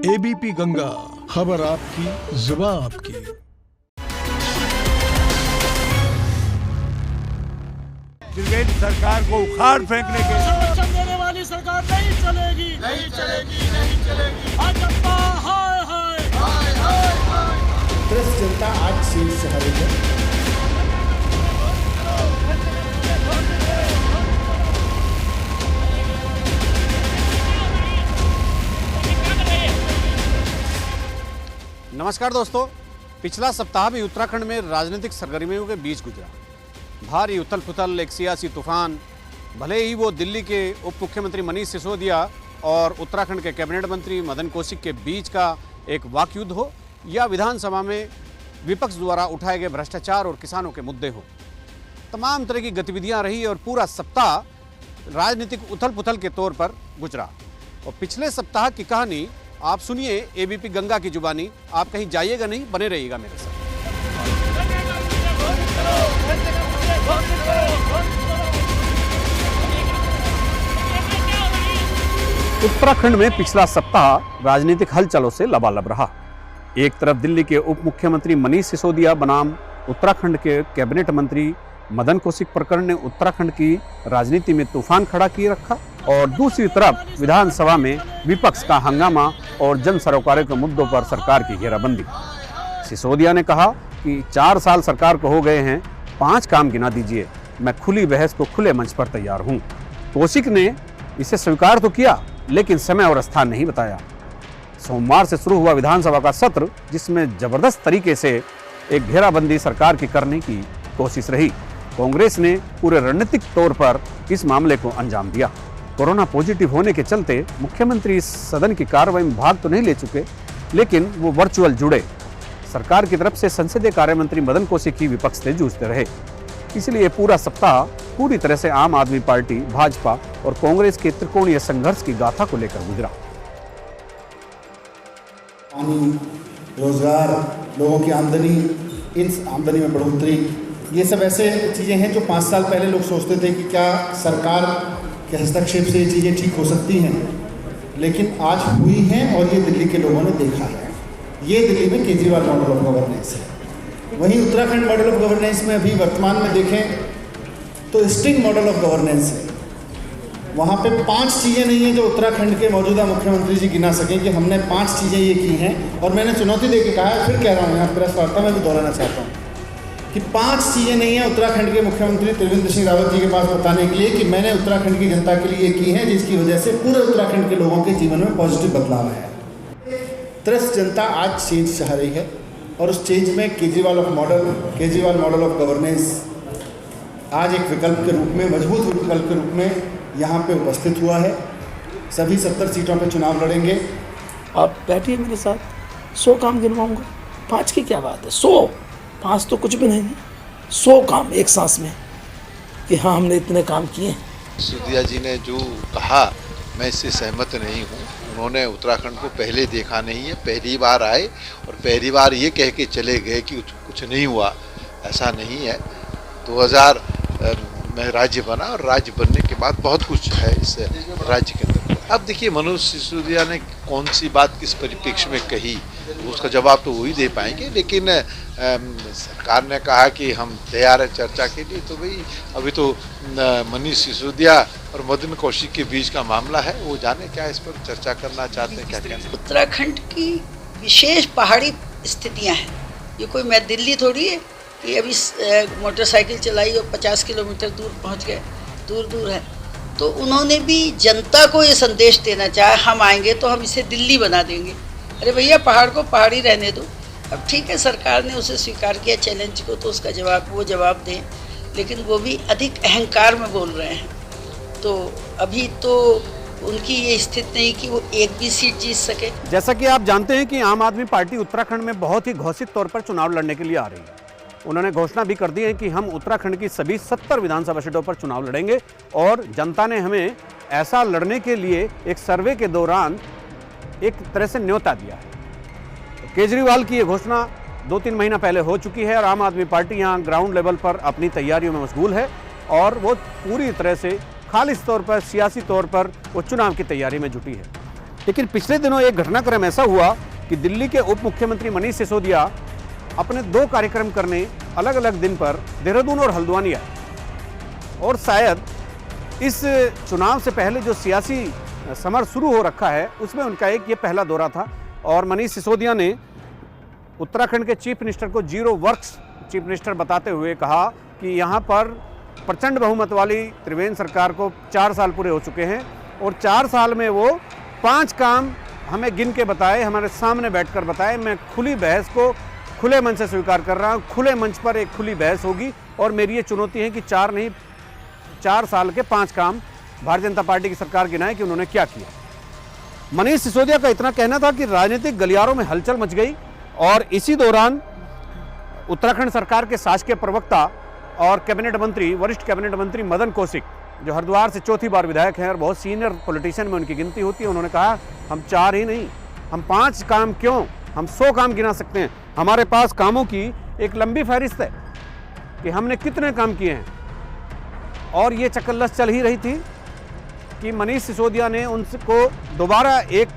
ABP Ganga, खबर आपकी, जुबान आपकी। ब्रिगेड सरकार को उखाड़ फेंकने के संरक्षण देने वाली सरकार नहीं चलेगी, नहीं चलेगी, नहीं चलेगी। भाजपा हाय हाय हाय हाय हाय। त्रस्त जनता आज शीर्ष से हारी है। नमस्कार दोस्तों, पिछला सप्ताह भी उत्तराखंड में राजनीतिक सरगर्मियों के बीच गुजरा। भारी उथल पुथल, एक सियासी तूफान। भले ही वो दिल्ली के उप मुख्यमंत्री मनीष सिसोदिया और उत्तराखंड के कैबिनेट मंत्री मदन कौशिक के बीच का एक वाकयुद्ध हो, या विधानसभा में विपक्ष द्वारा उठाए गए भ्रष्टाचार और किसानों के मुद्दे हो, तमाम तरह की गतिविधियां रही और पूरा सप्ताह राजनीतिक उथल पुथल के तौर पर गुजरा। और पिछले सप्ताह की कहानी आप सुनिए एबीपी गंगा की जुबानी। आप कहीं जाइएगा नहीं, बने रहिएगा मेरे साथ। उत्तराखंड में पिछला सप्ताह राजनीतिक हलचलों से लबालब रहा। एक तरफ दिल्ली के उप मुख्यमंत्री मनीष सिसोदिया बनाम उत्तराखंड के कैबिनेट मंत्री मदन कौशिक प्रकरण ने उत्तराखंड की राजनीति में तूफान खड़ा किए रखा, और दूसरी तरफ विधानसभा में विपक्ष का हंगामा और जन सरोकारों के मुद्दों पर सरकार की घेराबंदी। सिसोदिया ने कहा कि 4 साल सरकार को हो गए हैं, 5 काम गिना दीजिए, मैं खुली बहस को खुले मंच पर तैयार हूं। कौशिक ने इसे स्वीकार तो किया, लेकिन समय और स्थान नहीं बताया। सोमवार से शुरू हुआ विधानसभा का सत्र, जिसमें जबरदस्त तरीके से एक घेराबंदी सरकार की करने की कोशिश रही। कांग्रेस ने पूरे रणनीतिक तौर पर इस मामले को अंजाम दिया। कोरोना पॉजिटिव होने के चलते मुख्यमंत्री इस सदन की कार्रवाई में भाग तो नहीं ले चुके, लेकिन वो वर्चुअल जुड़े। सरकार की तरफ से संसदीय कार्य मंत्री मदन कौशिक ही विपक्ष से जूझते रहे। इसलिए पूरा सप्ताह पूरी तरह से आम आदमी पार्टी, भाजपा और कांग्रेस के त्रिकोणीय संघर्ष की गाथा को लेकर गुजरा। पानी, रोजगार, लोगों की आमदनी, इन आमदनी में बढ़ोतरी, ये सब ऐसे चीज़ें हैं जो 5 साल पहले लोग सोचते थे कि क्या सरकार के हस्तक्षेप से ये चीज़ें ठीक हो सकती हैं, लेकिन आज हुई हैं और ये दिल्ली के लोगों ने देखा है। ये दिल्ली में केजरीवाल मॉडल ऑफ गवर्नेंस है। वहीं उत्तराखंड मॉडल ऑफ गवर्नेंस में अभी वर्तमान में देखें तो स्टिंग मॉडल ऑफ गवर्नेंस है। वहाँ पे 5 चीज़ें नहीं हैं जो उत्तराखंड के मौजूदा मुख्यमंत्री जी गिना सकें कि हमने 5 चीज़ें ये की हैं, और मैंने चुनौती दे के कहा है, फिर कह रहा हूँ, यहाँ प्रेस वार्ता में भी दोहराना चाहता हूँ कि 5 चीज़ें नहीं हैं उत्तराखंड के मुख्यमंत्री त्रिवेंद्र सिंह रावत जी के पास बताने के लिए कि मैंने उत्तराखंड की जनता के लिए की हैं, जिसकी वजह से पूरे उत्तराखंड के लोगों के जीवन में पॉजिटिव बदलाव आया है। त्रस्त जनता आज चेंज चाह रही है, और उस चेंज में केजरीवाल मॉडल ऑफ गवर्नेंस आज एक विकल्प के रूप में, मजबूत विकल्प के रूप में यहाँ पे उपस्थित हुआ है। सभी 70 सीटों पे चुनाव लड़ेंगे। आप बैठिए मेरे साथ, 100 काम गिनवाऊंगा। 5 की क्या बात है, 100, 5 तो कुछ भी नहीं है, 100 काम एक सांस में कि हाँ हमने इतने काम किए। सिसोदिया जी ने जो कहा, मैं इससे सहमत नहीं हूँ। उन्होंने उत्तराखंड को पहले देखा नहीं है, पहली बार आए और पहली बार ये कह के चले गए कि कुछ नहीं हुआ। ऐसा नहीं है। 2000 में राज्य बना, और राज्य बनने के बाद बहुत कुछ है इस राज्य के अंदर। अब देखिए, मनोज सिसोदिया ने कौन सी बात किस परिप्रेक्ष्य में कही, उसका जवाब तो वही दे पाएंगे। लेकिन सरकार ने कहा कि हम तैयार है चर्चा के लिए, तो भाई अभी तो मनीष सिसोदिया और मदन कौशिक के बीच का मामला है, वो जाने क्या इस पर चर्चा करना चाहते हैं, क्या कहना। उत्तराखंड की विशेष पहाड़ी स्थितियाँ हैं। ये कोई मैं दिल्ली थोड़ी है कि अभी मोटरसाइकिल चलाई और 50 किलोमीटर दूर पहुँच गए, दूर दूर है। तो उन्होंने भी जनता को ये संदेश देना चाहा, हम आएंगे तो हम इसे दिल्ली बना देंगे। अरे भैया, पहाड़ को पहाड़ी रहने दो। अब ठीक है, सरकार ने उसे स्वीकार किया चैलेंज को, तो उसका जवाब दें, लेकिन वो भी अधिक अहंकार में बोल रहे हैं। तो अभी तो उनकी ये स्थिति नहीं कि वो एक भी सीट जीत सके। जैसा कि आप जानते हैं कि आम आदमी पार्टी उत्तराखंड में बहुत ही घोषित तौर पर चुनाव लड़ने के लिए आ रही है। उन्होंने घोषणा भी कर दी है कि हम उत्तराखंड की सभी 70 विधानसभा सीटों पर चुनाव लड़ेंगे, और जनता ने हमें ऐसा लड़ने के लिए एक सर्वे के दौरान एक तरह से न्योता दिया है। केजरीवाल की ये घोषणा 2-3 महीना पहले हो चुकी है, और आम आदमी पार्टी यहाँ ग्राउंड लेवल पर अपनी तैयारियों में मशगूल है, और वो पूरी तरह से खालिस तौर पर, सियासी तौर पर वो चुनाव की तैयारी में जुटी है। लेकिन पिछले दिनों एक घटनाक्रम ऐसा हुआ कि दिल्ली के उप मुख्यमंत्री मनीष सिसोदिया अपने 2 कार्यक्रम करने अलग अलग दिन पर देहरादून और हल्द्वानी आए, और शायद इस चुनाव से पहले जो सियासी समर शुरू हो रखा है उसमें उनका एक ये पहला दौरा था। और मनीष सिसोदिया ने उत्तराखंड के चीफ मिनिस्टर को जीरो वर्क्स चीफ मिनिस्टर बताते हुए कहा कि यहाँ पर प्रचंड बहुमत वाली त्रिवेंद्र सरकार को 4 साल पूरे हो चुके हैं, और 4 साल में वो 5 काम हमें गिन के बताए, हमारे सामने बैठकर बताए। मैं खुली बहस को खुले मंच से स्वीकार कर रहा हूँ, खुले मंच पर एक खुली बहस होगी, और मेरी ये चुनौती है कि 4 साल के 5 काम भारतीय जनता पार्टी की सरकार गिनाए कि उन्होंने क्या किया। मनीष सिसोदिया का इतना कहना था कि राजनीतिक गलियारों में हलचल मच गई, और इसी दौरान उत्तराखंड सरकार के शासकीय प्रवक्ता और कैबिनेट मंत्री, वरिष्ठ कैबिनेट मंत्री मदन कौशिक, जो हरिद्वार से 4थी बार विधायक हैं और बहुत सीनियर पॉलिटिशियन में उनकी गिनती होती है, उन्होंने कहा हम 4 ही नहीं, हम 5 काम क्यों, हम 100 काम गिना सकते हैं। हमारे पास कामों की एक लंबी फहरिस्त है कि हमने कितने काम किए हैं। और ये चकल्लस चल ही रही थी कि मनीष सिसोदिया ने उनको दोबारा एक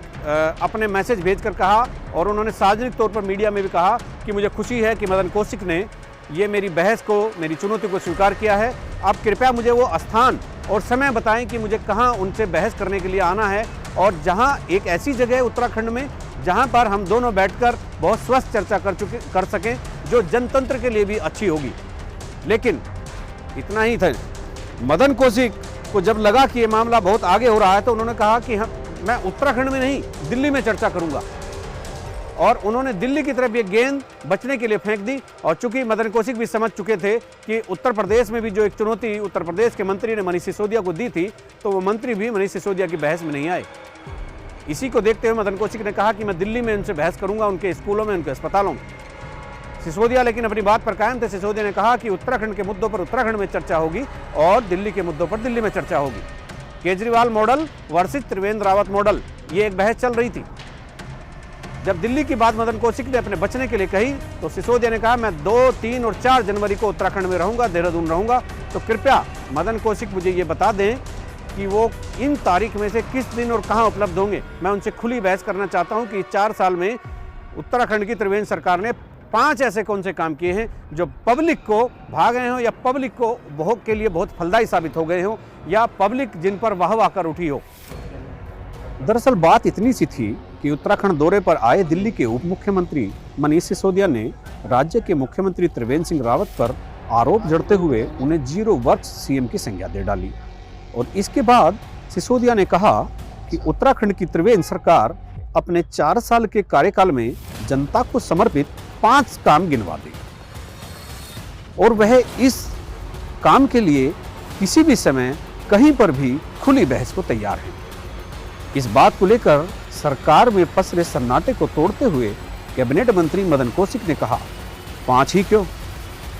अपने मैसेज भेजकर कहा, और उन्होंने सार्वजनिक तौर पर मीडिया में भी कहा कि मुझे खुशी है कि मदन कौशिक ने ये मेरी बहस को, मेरी चुनौती को स्वीकार किया है। आप कृपया मुझे वो स्थान और समय बताएं कि मुझे कहाँ उनसे बहस करने के लिए आना है, और जहाँ एक ऐसी जगह है उत्तराखंड में जहाँ पर हम दोनों बैठकर बहुत स्वस्थ चर्चा कर सकें, जो जनतंत्र के लिए भी अच्छी होगी। लेकिन इतना ही था। मदन कौशिक को जब लगा कि ये मामला बहुत आगे हो रहा है तो उन्होंने कहा कि मैं उत्तराखंड में नहीं, दिल्ली में चर्चा करूंगा, और उन्होंने दिल्ली की तरफ ये गेंद बचने के लिए फेंक दी। और चूंकि मदन कौशिक भी समझ चुके थे कि उत्तर प्रदेश में भी जो एक चुनौती उत्तर प्रदेश के मंत्री ने मनीष सिसोदिया को दी थी, तो वो मंत्री भी मनीष सिसोदिया की बहस में नहीं आए। इसी को देखते हुए मदन कौशिक ने कहा कि मैं दिल्ली में उनसे बहस करूंगा, उनके स्कूलों में, उनके अस्पतालों में। सिसोदिया लेकिन अपनी बात पर कायम थे। सिसोदिया ने कहा कि उत्तराखंड के मुद्दों पर उत्तराखंड में चर्चा होगी और दिल्ली के मुद्दों पर दिल्ली में चर्चा होगी। Kejriwal model versus Trivendra Rawat model, ये एक बहस चल रही थी। जब दिल्ली की बात मदन कौशिक ने अपने बचने के लिए कही तो सिसोदिया ने कहा मैं 2, 3 और 4 जनवरी को उत्तराखंड में रहूंगा, देहरादून रहूंगा। तो कृपया मदन कौशिक मुझे ये बता दें कि वो इन तारीख में से किस दिन और कहां उपलब्ध होंगे। मैं उनसे खुली बहस करना चाहता हूं कि 4 साल में उत्तराखंड की त्रिवेंद्र सरकार ने 5 ऐसे कौन से काम किए हैं जो पब्लिक को भा गए हों, या पब्लिक को बहुत के लिए बहुत फलदायी साबित हो गए हों, या पब्लिक जिन पर वाह कर उठी हो। दरअसल बात इतनी सी थी कि उत्तराखंड दौरे पर आए दिल्ली के उप मुख्यमंत्री मनीष सिसोदिया ने राज्य के मुख्यमंत्री त्रिवेंद्र सिंह रावत पर आरोप जड़ते हुए उन्हें जीरो वर्क्स सीएम की संज्ञा दे डाली। और इसके बाद सिसोदिया ने कहा कि उत्तराखंड की त्रिवेंद्र सरकार अपने 4 साल के कार्यकाल में जनता को समर्पित 5 काम गिनवा दी, और वह इस काम के लिए किसी भी समय कहीं पर भी खुली बहस को तैयार है। इस बात को लेकर सरकार में पसरे सन्नाटे को तोड़ते हुए कैबिनेट मंत्री मदन कौशिक ने कहा 5 ही क्यों,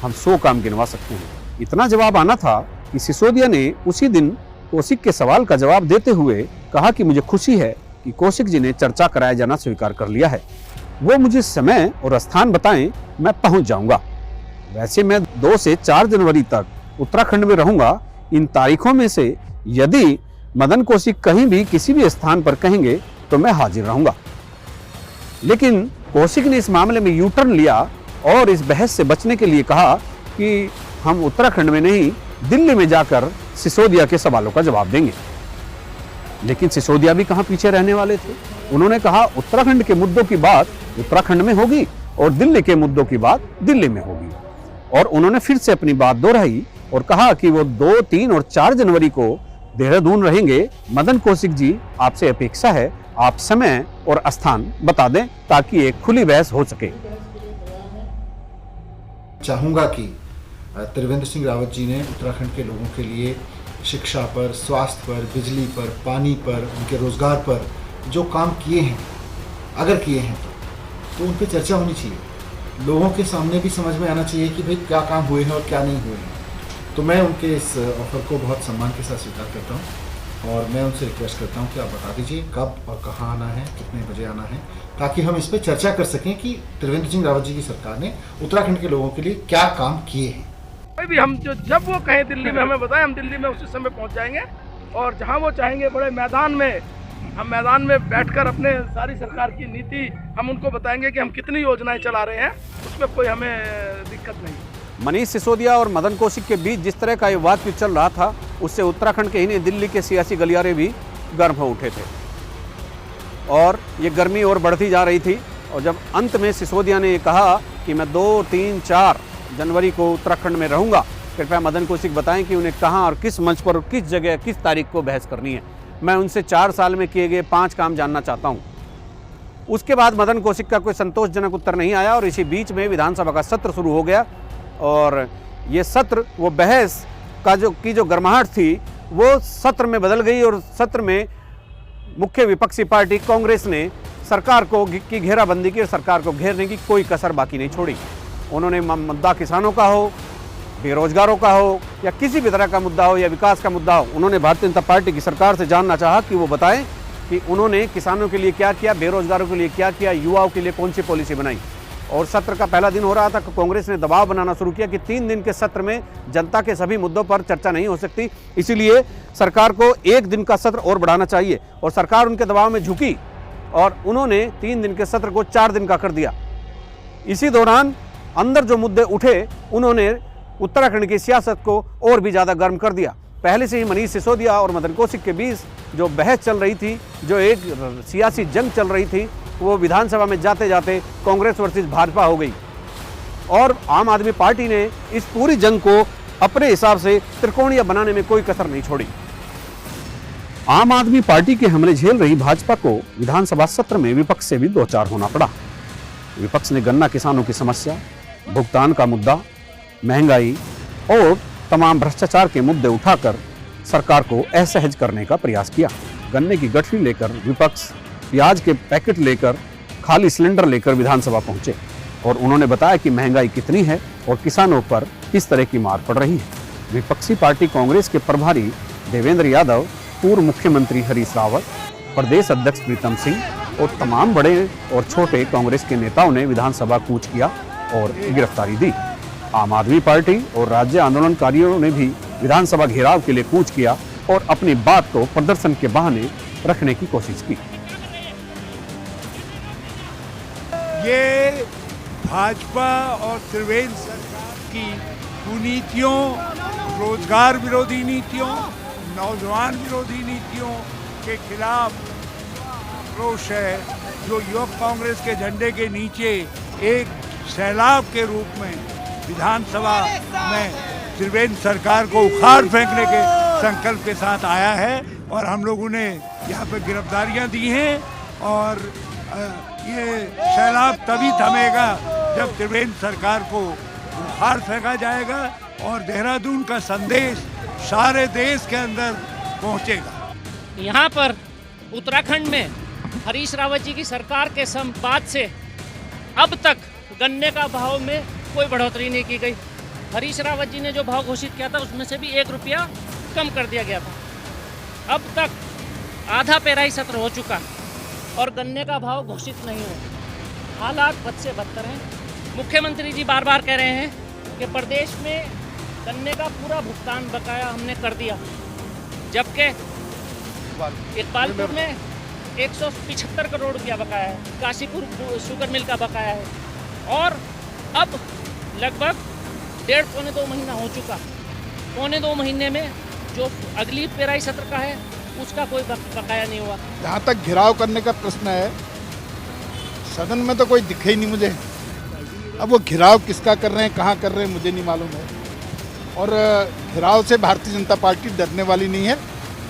हम 100 काम गिनवा सकते हैं। इतना जवाब आना था कि सिसोदिया ने उसी दिन कौशिक के सवाल का जवाब देते हुए कहा कि मुझे खुशी है कि कौशिक जी ने चर्चा कराया जाना स्वीकार कर लिया है, वो मुझे समय और स्थान बताएं, मैं पहुंच जाऊंगा। वैसे मैं 2 से 4 जनवरी तक उत्तराखंड में रहूंगा। इन तारीखों में से यदि मदन कौशिक कहीं भी किसी भी स्थान पर कहेंगे तो मैं हाजिर रहूंगा। लेकिन कौशिक ने इस मामले में यू टर्न लिया और इस बहस से बचने के लिए कहा कि हम उत्तराखंड में नहीं, दिल्ली में जाकर सिसोदिया के सवालों का जवाब देंगे। लेकिन सिसोदिया भी कहां पीछे रहने वाले थे। उन्होंने कहा उत्तराखंड के मुद्दों की बात उत्तराखंड में होगी और दिल्ली के मुद्दों की बात दिल्ली में होगी। और उन्होंने फिर से अपनी बात दोहराई और कहा कि वो 2, 3 और 4 जनवरी को देहरादून रहेंगे। मदन कौशिक जी, आपसे अपेक्षा है आप समय और स्थान बता दें ताकि एक खुली बहस हो सके। चाहूँगा कि त्रिवेंद्र सिंह रावत जी ने उत्तराखंड के लोगों के लिए शिक्षा पर, स्वास्थ्य पर, बिजली पर, पानी पर, उनके रोज़गार पर जो काम किए हैं, अगर किए हैं तो उन पर चर्चा होनी चाहिए। लोगों के सामने भी समझ में आना चाहिए कि भाई क्या काम हुए हैं और क्या नहीं हुए हैं। तो मैं उनके इस ऑफ़र को बहुत सम्मान के साथ स्वीकार करता हूँ और मैं उनसे रिक्वेस्ट करता हूँ कि आप बता दीजिए कब और कहाँ आना है, कितने बजे आना है, ताकि हम इस पर चर्चा कर सकें कि त्रिवेंद्र सिंह रावत जी की सरकार ने उत्तराखंड के लोगों के लिए क्या काम किए हैं। कोई भी हम जब वो कहें दिल्ली में हमें बताएं, हम दिल्ली में उसी समय पहुंच जाएंगे और जहां वो चाहेंगे बड़े मैदान में हम मैदान में बैठकर अपने सारी सरकार की नीति हम उनको बताएंगे कि हम कितनी योजनाएं चला रहे हैं, उसमें कोई हमें दिक्कत नहीं। मनीष सिसोदिया और मदन कौशिक के बीच जिस तरह का ये वाद चल रहा था, उससे उत्तराखंड के ही नहीं दिल्ली के सियासी गलियारे भी गर्म हो उठे थे और ये गर्मी और बढ़ती जा रही थी। और जब अंत में सिसोदिया ने ये कहा कि मैं 2, 3, 4 जनवरी को उत्तराखंड में रहूंगा, कृपया मदन कौशिक बताएं कि उन्हें कहां और किस मंच पर, किस जगह, किस तारीख को बहस करनी है। मैं उनसे 4 साल में किए गए 5 काम जानना चाहता हूं। उसके बाद मदन कौशिक का कोई संतोषजनक उत्तर नहीं आया और इसी बीच में विधानसभा का सत्र शुरू हो गया और ये सत्र, वो बहस का जो गर्माहट थी, वो सत्र में बदल गई और सत्र में मुख्य विपक्षी पार्टी कांग्रेस ने सरकार की घेराबंदी की और सरकार को घेरने की कोई कसर बाकी नहीं छोड़ी। उन्होंने मुद्दा किसानों का हो, बेरोजगारों का हो या किसी भी तरह का मुद्दा हो या विकास का मुद्दा हो, उन्होंने भारतीय जनता पार्टी की सरकार से जानना चाहा कि वो बताएं कि उन्होंने किसानों के लिए क्या किया, बेरोजगारों के लिए क्या किया, युवाओं के लिए कौन सी पॉलिसी बनाई। और सत्र का पहला दिन हो रहा था कि कांग्रेस ने दबाव बनाना शुरू किया कि 3 दिन के सत्र में जनता के सभी मुद्दों पर चर्चा नहीं हो सकती, इसीलिए सरकार को 1 दिन का सत्र और बढ़ाना चाहिए। और सरकार उनके दबाव में झुकी और उन्होंने 3 दिन के सत्र को 4 दिन का कर दिया। इसी दौरान अंदर जो मुद्दे उठे, उन्होंने उत्तराखंड की सियासत को और भी ज़्यादा गर्म कर दिया। पहले से ही मनीष सिसोदिया और मदन कौशिक के बीच जो बहस चल रही थी, जो एक सियासी जंग चल रही थी, वो विधानसभा में जाते जाते कांग्रेस वर्सेस भाजपा हो गई और आम आदमी पार्टी ने इस पूरी जंग को अपने हिसाब से त्रिकोणीय बनाने में कोई कसर नहीं छोड़ी। आम आदमी पार्टी के हमले झेल रही भाजपा को विधानसभा सत्र में विपक्ष से भी 2-4 होना पड़ा। विपक्ष ने गन्ना किसानों की समस्या, भुगतान का मुद्दा, महंगाई और तमाम भ्रष्टाचार के मुद्दे उठाकर सरकार को असहज करने का प्रयास किया। गन्ने की गठरी लेकर विपक्ष प्याज के पैकेट लेकर, खाली सिलेंडर लेकर विधानसभा पहुंचे और उन्होंने बताया कि महंगाई कितनी है और किसानों पर किस तरह की मार पड़ रही है। विपक्षी पार्टी कांग्रेस के प्रभारी देवेंद्र यादव, पूर्व मुख्यमंत्री हरीश रावत, प्रदेश अध्यक्ष प्रीतम सिंह और तमाम बड़े और छोटे कांग्रेस के नेताओं ने विधानसभा कूच किया और गिरफ्तारी दी। आम आदमी पार्टी और राज्य आंदोलनकारियों ने भी विधानसभा घेराव के लिए कूच किया और अपनी बात को प्रदर्शन के बहाने रखने की कोशिश की। ये भाजपा और त्रिवेंद्र सरकार की कुनीतियों, रोजगार विरोधी नीतियों, नौजवान विरोधी नीतियों के खिलाफ आक्रोश है, जो युवक कांग्रेस के झंडे के नीचे एक सैलाब के रूप में विधानसभा में त्रिवेंद्र सरकार को उखाड़ फेंकने के संकल्प के साथ आया है। और हम लोगों ने यहाँ पे गिरफ्तारियाँ दी हैं और ये सैलाब तभी थमेगा जब त्रिवेंद्र सरकार को उखाड़ फेंका जाएगा और देहरादून का संदेश सारे देश के अंदर पहुंचेगा। यहाँ पर उत्तराखंड में हरीश रावत जी की सरकार के बाद से अब तक गन्ने का भाव में कोई बढ़ोतरी नहीं की गई। हरीश रावत जी ने जो भाव घोषित किया था उसमें से भी 1 रुपया कम कर दिया गया था। अब तक आधा पेराई सत्र हो चुका और गन्ने का भाव घोषित नहीं हुआ। हालात बद से बदतर हैं। मुख्यमंत्री जी बार बार कह रहे हैं कि प्रदेश में गन्ने का पूरा भुगतान बकाया हमने कर दिया, जबकि इकबालपुर में 175 करोड़ रुपया बकाया है, काशीपुर शुगर मिल का बकाया है और अब लगभग 1.5-2 महीना हो चुका। 1.5-2 महीने में जो अगली पेराई सत्र का है उसका कोई बकाया नहीं हुआ। जहाँ तक घिराव करने का प्रश्न है, सदन में तो कोई दिखे ही नहीं मुझे। अब वो घिराव किसका कर रहे हैं, कहाँ कर रहे हैं, मुझे नहीं मालूम है। और घिराव से भारतीय जनता पार्टी डरने वाली नहीं है।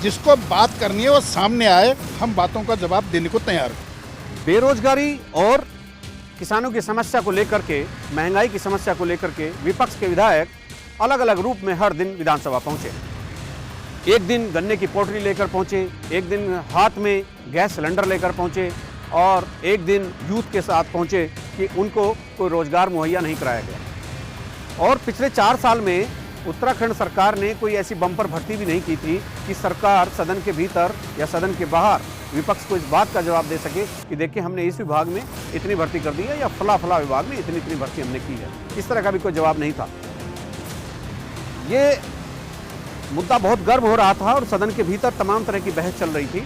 जिसको बात करनी है वो सामने आए, हम बातों का जवाब देने को तैयार हैं। बेरोजगारी और किसानों की समस्या को लेकर के, महंगाई की समस्या को लेकर के विपक्ष के विधायक अलग अलग रूप में हर दिन विधानसभा पहुंचे। एक दिन गन्ने की पोटली लेकर पहुंचे, एक दिन हाथ में गैस सिलेंडर लेकर पहुंचे और एक दिन यूथ के साथ पहुंचे कि उनको कोई रोजगार मुहैया नहीं कराया गया। और पिछले 4 साल में उत्तराखंड सरकार ने कोई ऐसी बम्पर भर्ती भी नहीं की थी कि सरकार सदन के भीतर या सदन के बाहर विपक्ष को इस बात का जवाब दे सके कि देखिए हमने इस विभाग में इतनी भर्ती कर दी है या फला विभाग में इतनी भर्ती हमने की है। इस तरह का भी कोई जवाब नहीं था। ये मुद्दा बहुत गर्म हो रहा था और सदन के भीतर तमाम तरह की बहस चल रही थी।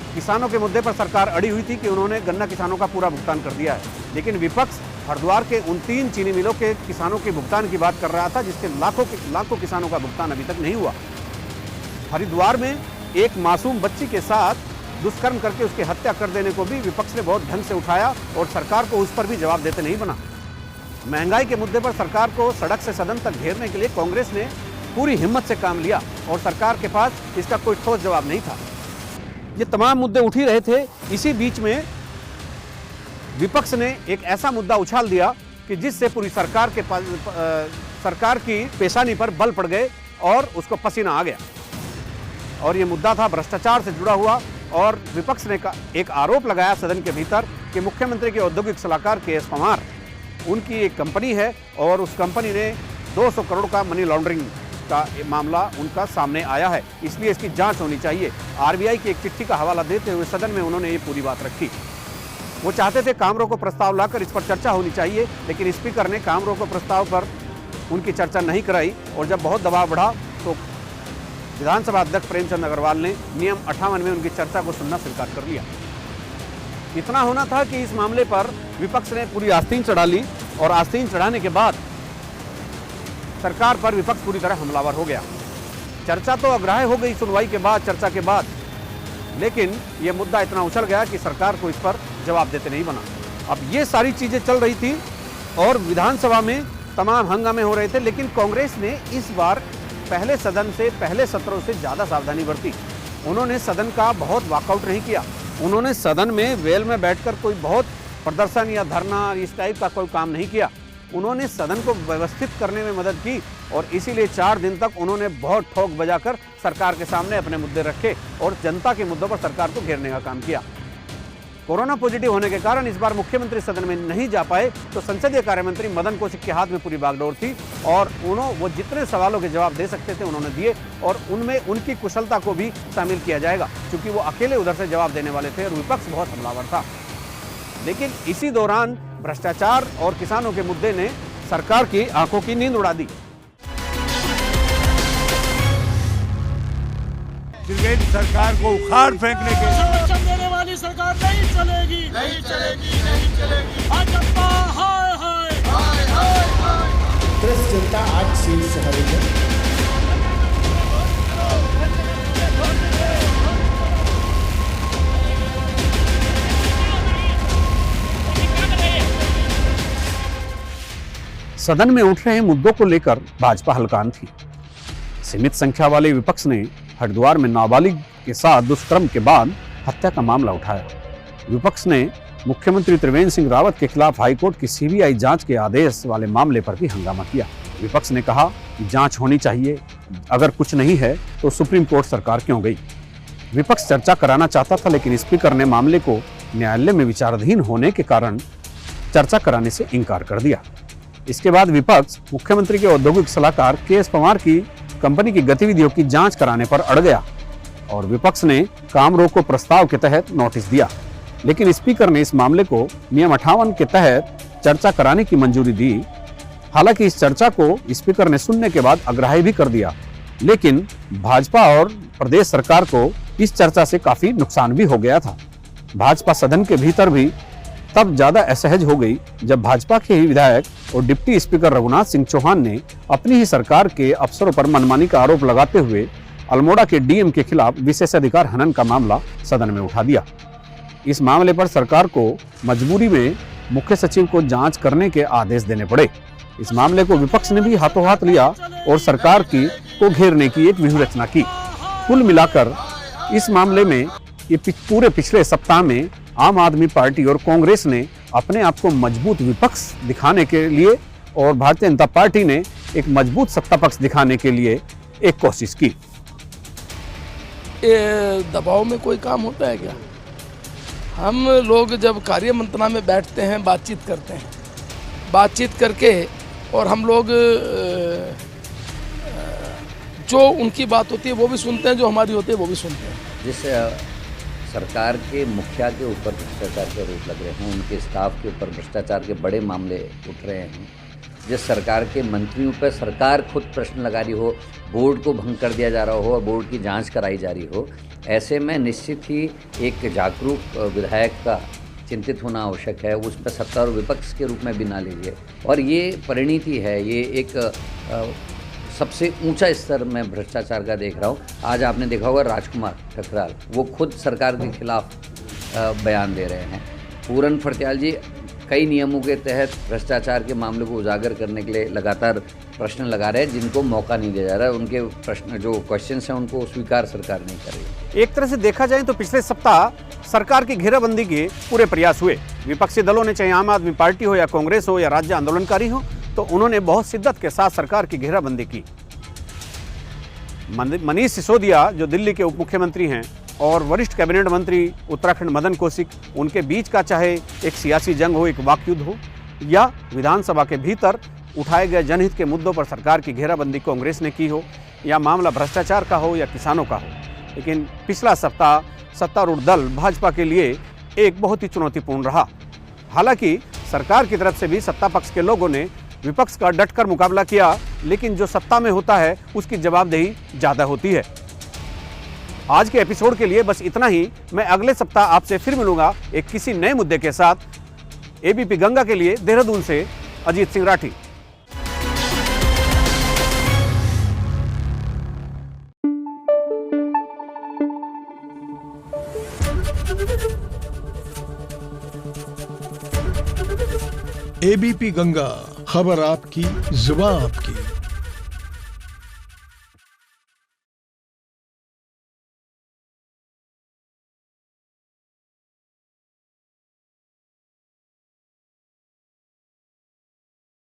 किसानों के मुद्दे पर सरकार अड़ी हुई थी कि उन्होंने गन्ना किसानों का पूरा भुगतान कर दिया है, लेकिन विपक्ष हरिद्वार के उन 3 चीनी मिलों के किसानों के भुगतान की बात कर रहा था, जिसके लाखों किसानों का भुगतान अभी तक नहीं हुआ। हरिद्वार में एक मासूम बच्ची के साथ दुष्कर्म करके उसकी हत्या कर देने को भी विपक्ष ने बहुत ढंग से उठाया और सरकार को उस पर भी जवाब देते नहीं बना। महंगाई के मुद्दे पर सरकार को सड़क से सदन तक घेरने के लिए कांग्रेस ने पूरी हिम्मत से काम लिया और सरकार के पास इसका कोई ठोस जवाब नहीं था। ये तमाम मुद्दे उठ ही रहे थे, इसी बीच में विपक्ष ने एक ऐसा मुद्दा उछाल दिया कि जिससे पूरी सरकार की पेशानी पर बल पड़ गए और उसको पसीना आ गया। और ये मुद्दा था भ्रष्टाचार से जुड़ा हुआ, और विपक्ष ने एक आरोप लगाया सदन के भीतर कि मुख्यमंत्री के औद्योगिक सलाहकार के एस पवार, उनकी एक कंपनी है और उस कंपनी ने 200 करोड़ का मनी लॉन्ड्रिंग का मामला उनका सामने आया है, इसलिए इसकी जांच होनी चाहिए। आरबीआई की एक चिट्ठी का हवाला देते हुए सदन में उन्होंने ये पूरी बात रखी। वो चाहते थे काम रोको प्रस्ताव लाकर इस पर चर्चा होनी चाहिए, लेकिन स्पीकर ने काम रोको प्रस्ताव पर उनकी चर्चा नहीं कराई और जब बहुत दबाव बढ़ा तो विधानसभा अध्यक्ष प्रेमचंद अग्रवाल ने नियम 58 में उनकी चर्चा को सुनना स्वीकार कर लिया। इतना होना था कि इस मामले पर विपक्ष ने पूरी आस्तीन चढ़ा ली और आस्तीन चढ़ाने के बाद सरकार पर विपक्ष पूरी तरह हमलावर हो गया। चर्चा तो अग्राह्य हो गई सुनवाई के बाद, चर्चा के बाद, लेकिन यह मुद्दा इतना उछल गया कि सरकार को इस पर जवाब देते नहीं बना। अब ये सारी चीजें चल रही थी और विधानसभा में तमाम हंगामे हो रहे थे, लेकिन कांग्रेस ने इस बार पहले सत्रों से ज्यादा सावधानी बरती। उन्होंने सदन का बहुत वॉकआउट नहीं किया, उन्होंने सदन में वेल में बैठकर कोई बहुत प्रदर्शन या धरना इस टाइप का कोई काम नहीं किया। उन्होंने सदन को व्यवस्थित करने में मदद की और इसीलिए 4 दिन तक उन्होंने बहुत ठोक बजाकर सरकार के सामने अपने मुद्दे रखे और जनता के मुद्दों पर सरकार को घेरने का काम किया। कोरोना पॉजिटिव होने के कारण इस बार मुख्यमंत्री सदन में नहीं जा पाए, तो संसदीय कार्य मंत्री मदन कौशिक के हाथ में पूरी बागडोर थी और वो जितने सवालों के जवाब दे सकते थे उन्होंने दिए और उनमें उनकी कुशलता को भी शामिल किया जाएगा, क्योंकि वो अकेले उधर से जवाब देने वाले थे और विपक्ष बहुत हमलावर था। लेकिन इसी दौरान भ्रष्टाचार और किसानों के मुद्दे ने सरकार की आंखों की नींद उड़ा दी। त्रिवेंद्र सरकार को उखाड़ फेंकने के वचन देने वाली सरकार नहीं चलेगी, नहीं चलेगी, नहीं चलेगी। भाजपा हाय हाय हाय हाय हाय। कांग्रेस जनता आज शीर्ष शहर है। सदन में उठ रहे मुद्दों को लेकर भाजपा हलकान थी। सीमित संख्या वाले विपक्ष ने हरिद्वार में नाबालिग के साथ दुष्कर्म के बाद हत्या का मामला उठाया। विपक्ष ने मुख्यमंत्री त्रिवेंद्र सिंह रावत के खिलाफ हाईकोर्ट की सीबीआई जांच के आदेश वाले मामले पर भी हंगामा किया। विपक्ष ने कहा कि जांच होनी चाहिए, अगर कुछ नहीं है तो सुप्रीम कोर्ट सरकार क्यों गई। विपक्ष चर्चा कराना चाहता था, लेकिन स्पीकर ने मामले को न्यायालय में विचाराधीन होने के कारण चर्चा कराने से इनकार कर दिया। इसके बाद विपक्ष मुख्यमंत्री के औद्योगिक सलाहकार के एस पवार की कंपनी की गतिविधियों की जांच कराने पर अड़ गया और विपक्ष ने काम रोको प्रस्ताव के तहत नोटिस दिया, लेकिन स्पीकर ने इस मामले को नियम 58 के तहत चर्चा कराने की मंजूरी दी। हालांकि इस चर्चा को स्पीकर ने सुनने के बाद अग्राह्य भी कर दिया, लेकिन भाजपा और प्रदेश सरकार को इस चर्चा से काफी नुकसान भी हो गया था। भाजपा सदन के भीतर भी तब ज्यादा असहज हो गई जब भाजपा के ही विधायक और डिप्टी स्पीकर रघुनाथ सिंह चौहान ने अपनी ही सरकार के अफसरों पर मनमानी का आरोप लगाते हुए अल्मोड़ा के डीएम के खिलाफ विशेषाधिकार हनन का मामला सदन में उठा दिया। इस मामले पर सरकार को मजबूरी में मुख्य सचिव को जांच करने के आदेश देने पड़े। इस मामले को विपक्ष ने भी हाथों हाथ लिया और सरकार को घेरने की एक व्यूहरचना की। कुल मिलाकर इस मामले में ये पूरे पिछले सप्ताह में आम आदमी पार्टी और कांग्रेस ने अपने आप को मजबूत विपक्ष दिखाने के लिए और भारतीय जनता पार्टी ने एक मजबूत सत्ता पक्ष दिखाने के लिए एक कोशिश की। दबाव में कोई काम होता है क्या? हम लोग जब कार्य मंत्रणा में बैठते हैं, बातचीत करते हैं, बातचीत करके और हम लोग जो उनकी बात होती है वो भी सुनते हैं, जो हमारी होती है वो भी सुनते हैं। जिस सरकार के मुखिया के ऊपर भ्रष्टाचार के आरोप लग रहे हैं, उनके स्टाफ के ऊपर भ्रष्टाचार के बड़े मामले उठ रहे हैं, जिस सरकार के मंत्रियों पर सरकार खुद प्रश्न लगा रही हो, बोर्ड को भंग कर दिया जा रहा हो और बोर्ड की जांच कराई जा रही हो, ऐसे में निश्चित ही एक जागरूक विधायक का चिंतित होना आवश्यक है। उसमें सत्ता और विपक्ष के रूप में भी ना लीजिए। और ये परिणति है, ये एक सबसे ऊंचा स्तर मैं भ्रष्टाचार का देख रहा हूँ। आज आपने देखा होगा राजकुमार ठकराल, वो खुद सरकार के खिलाफ बयान दे रहे हैं। पूरन फर्त्याल जी कई नियमों के तहत भ्रष्टाचार के मामले को उजागर करने के लिए लगातार प्रश्न लगा रहे हैं, जिनको मौका नहीं दिया जा रहा है। उनके प्रश्न जो क्वेश्चंस हैं उनको स्वीकार सरकार नहीं कर रही। एक तरह से देखा जाए तो पिछले सप्ताह सरकार की घेराबंदी के पूरे प्रयास हुए। विपक्षी दलों ने, चाहे आम आदमी पार्टी हो या कांग्रेस हो या राज्य आंदोलनकारी हो, तो उन्होंने बहुत शिद्दत के साथ सरकार की घेराबंदी की। मनीष सिसोदिया जो दिल्ली के उप मुख्यमंत्री हैं और वरिष्ठ कैबिनेट मंत्री उत्तराखंड मदन कौशिक, उनके बीच का चाहे एक सियासी जंग हो, एक वाकयुद्ध हो, या विधानसभा के भीतर उठाए गए जनहित के मुद्दों पर सरकार की घेराबंदी कांग्रेस ने की हो, या मामला भ्रष्टाचार का हो या किसानों का हो, लेकिन पिछला सप्ताह सत्तारूढ़ दल भाजपा के लिए एक बहुत ही चुनौतीपूर्ण रहा। हालांकि सरकार की तरफ से भी सत्ता पक्ष के लोगों ने विपक्ष का डटकर मुकाबला किया, लेकिन जो सत्ता में होता है उसकी जवाबदेही ज़्यादा होती है। आज के एपिसोड के लिए बस इतना ही। मैं अगले सप्ताह आपसे फिर मिलूंगा एक किसी नए मुद्दे के साथ। एबीपी गंगा के लिए देहरादून से अजीत सिंह राठी। एबीपी गंगा, खबर आपकी, जुबान आपकी।